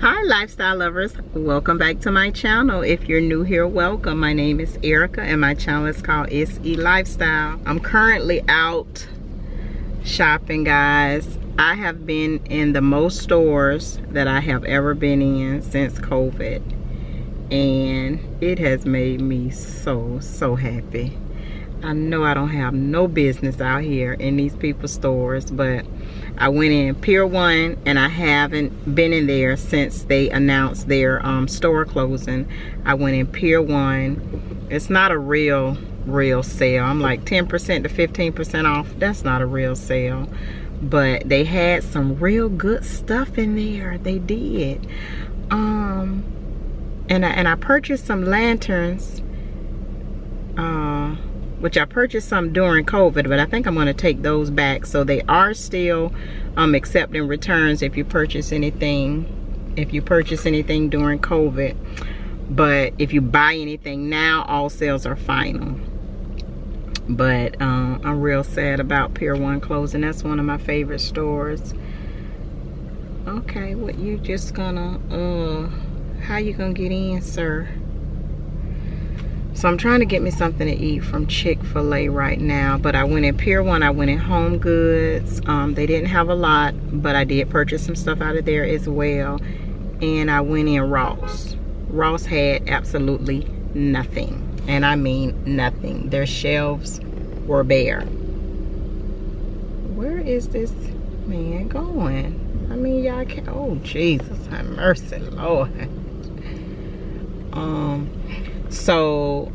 Hi lifestyle lovers, welcome back to my channel. If you're new here, welcome. My name is Erica and my channel is called SE Lifestyle. I'm currently out shopping, guys. I have been in the most stores that I have ever been in since COVID, and it has made me so happy. I know I don't have no business out here in these people's stores, but I went in Pier 1 and I haven't been in there since they announced their store closing. I went in Pier 1. It's not a real sale. I'm like 10% to 15% off. That's not a real sale. But they had some real good stuff in there. They did. And I purchased some lanterns. Which I purchased some during COVID, but I think I'm going to take those back. So they are still accepting returns if you purchase anything during COVID. But if you buy anything now, all sales are final. But I'm real sad about Pier 1 closing. That's one of my favorite stores. Okay, what you just gonna how you gonna get in, sir? So I'm trying to get me something to eat from Chick-fil-A right now. But I went in Pier 1, I went in Home Goods. They didn't have a lot, but I did purchase some stuff out of there as well. And I went in Ross. Ross had absolutely nothing. And I mean nothing. Their shelves were bare. Where is this man going? I mean, y'all can't, oh Jesus, have mercy, Lord. So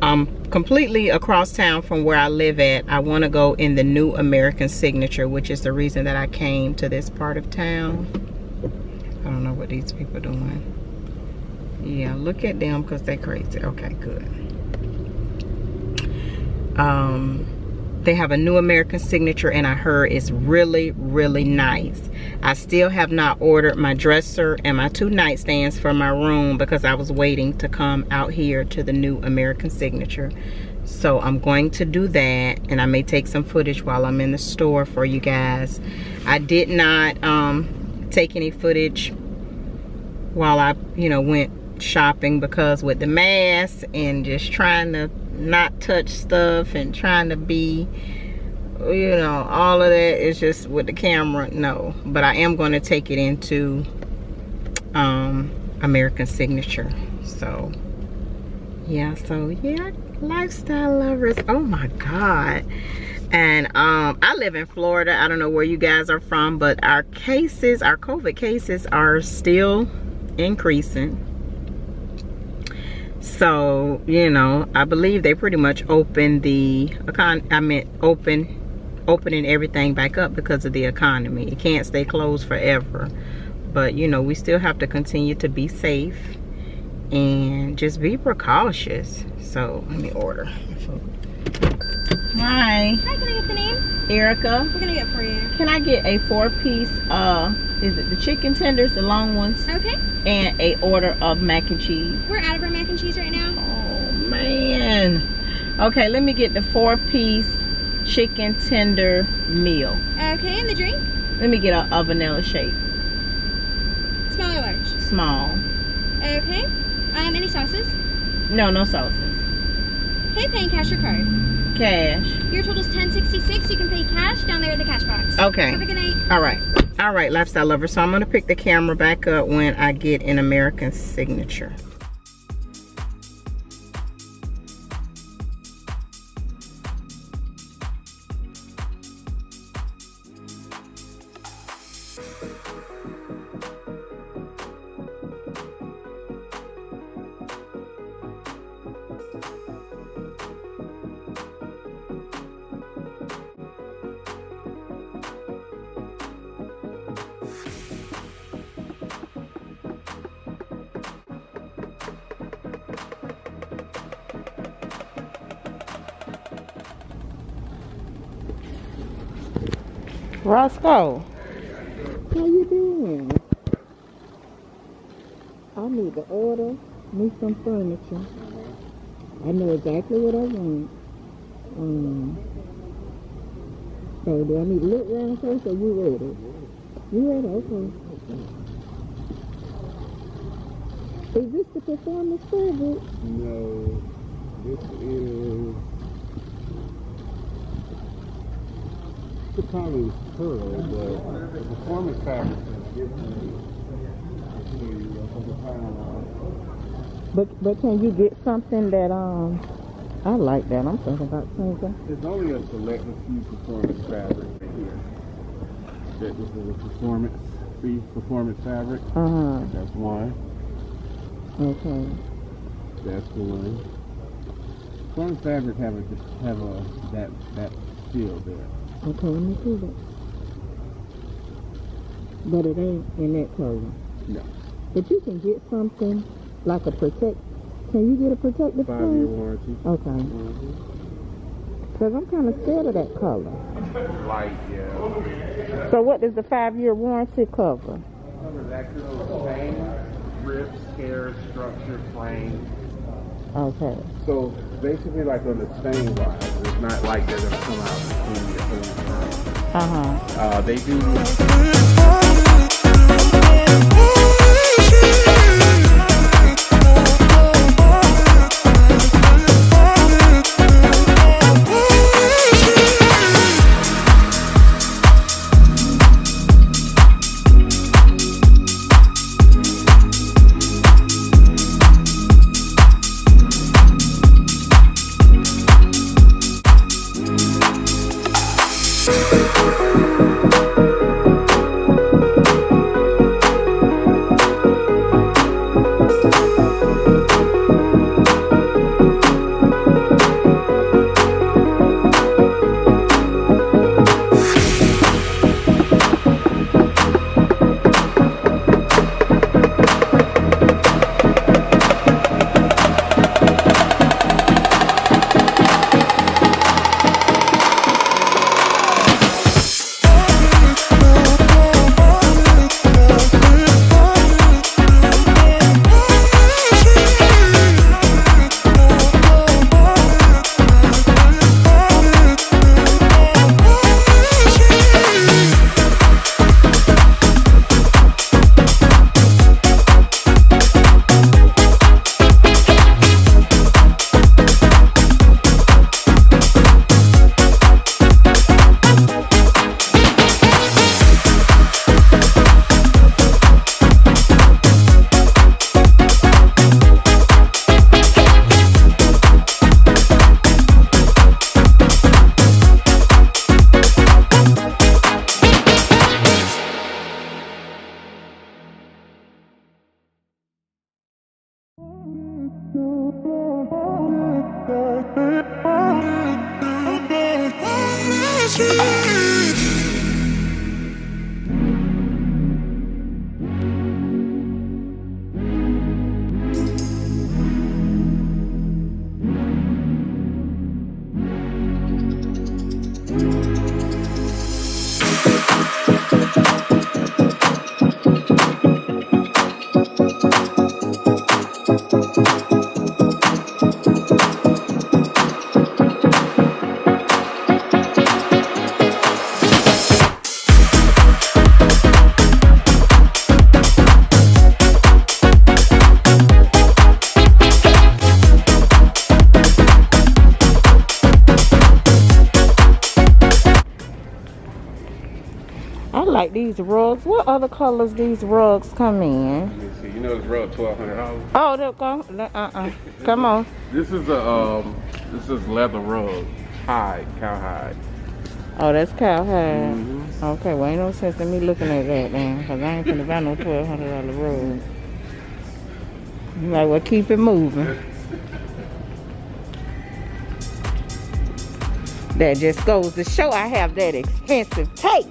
I'm completely across town from where I live at. I want to go in the New American Signature, which is the reason that I came to this part of town. I don't know what these people are doing. Yeah, look at them because they're crazy. Okay, good. They have a New American Signature and I heard it's really nice. I still have not ordered my dresser and my 2 nightstands for my room because I was waiting to come out here to the New American Signature. So I'm going to do that, and I may take some footage while I'm in the store for you guys. I did not take any footage while I went shopping because with the mask and just trying to not touch stuff and trying to be all of that is just with the camera, no. But I am going to take it into American Signature. So yeah, lifestyle lovers, oh my god. And I live in Florida. I don't know where you guys are from, but our COVID cases are still increasing. So I believe they pretty much opened opening everything back up because of the economy. It can't stay closed forever, but we still have to continue to be safe and just be precautious. So let me order food. Hi, can I get the name? Erica. What can I get for you? Can I get a 4-piece is it the chicken tenders, the long ones? Okay. And a order of mac and cheese. We're out of our mac and cheese right now. Oh man. Okay, let me get the 4-piece chicken tender meal. Okay, and the drink? Let me get a vanilla shake. Small or large? Small. Okay. Any sauces? No sauces. Okay, paying cash or card? Cash. Your total is $10.66. You can pay cash down there at the cash box. Okay. Have a good night. All right, lifestyle lovers. So I'm gonna pick the camera back up when I get an American Signature. Roscoe, how you doing? I need to order me some furniture. I know exactly what I want. So do I need to look around first or you ready? You ready? Okay. Is this the performance fabric? No, this is the probably pearl, but the performance fabric is different. But can you get something that I like that. I'm thinking about changing. There's only a select few performance fabrics here. This is a performance fabric. That's one. Okay. That's the one. Performance fabric have that feel there. Okay, let me see that. But it ain't in that color. No. But you can get something like a protect. Can you get a protective 5-year warranty. Okay. Because I'm kind of scared of that color. Light, yeah. So what does the 5-year warranty cover? Covers accidental stains, rips, tears, structure, frame. Okay. So basically, like on the stain wise, it's not like they're gonna come out and clean your whole They do. I like these rugs. What other colors these rugs come in? Let me see. You know this rug $1,200. Oh, there go. Come on. This is leather rug, cowhide. Oh, that's cowhide. Okay, well, ain't no sense in me looking at that then, because I ain't finna buy no $1,200 rug. You might well keep it moving. That just goes to show I have that expensive taste.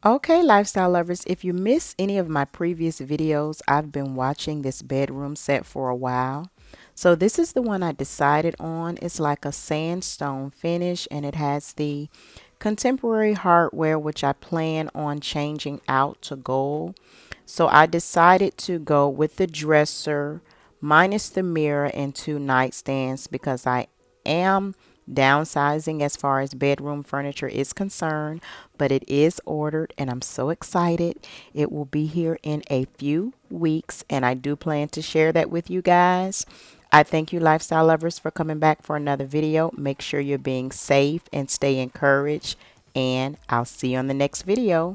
Okay, lifestyle lovers, if you miss any of my previous videos, I've been watching this bedroom set for a while. So this is the one I decided on. It's like a sandstone finish and it has the contemporary hardware which I plan on changing out to gold. So I decided to go with the dresser minus the mirror and 2 nightstands because I am downsizing as far as bedroom furniture is concerned, but it is ordered and I'm so excited. It will be here in a few weeks and I do plan to share that with you guys. I thank you lifestyle lovers for coming back for another video. Make sure you're being safe and stay encouraged, and I'll see you on the next video.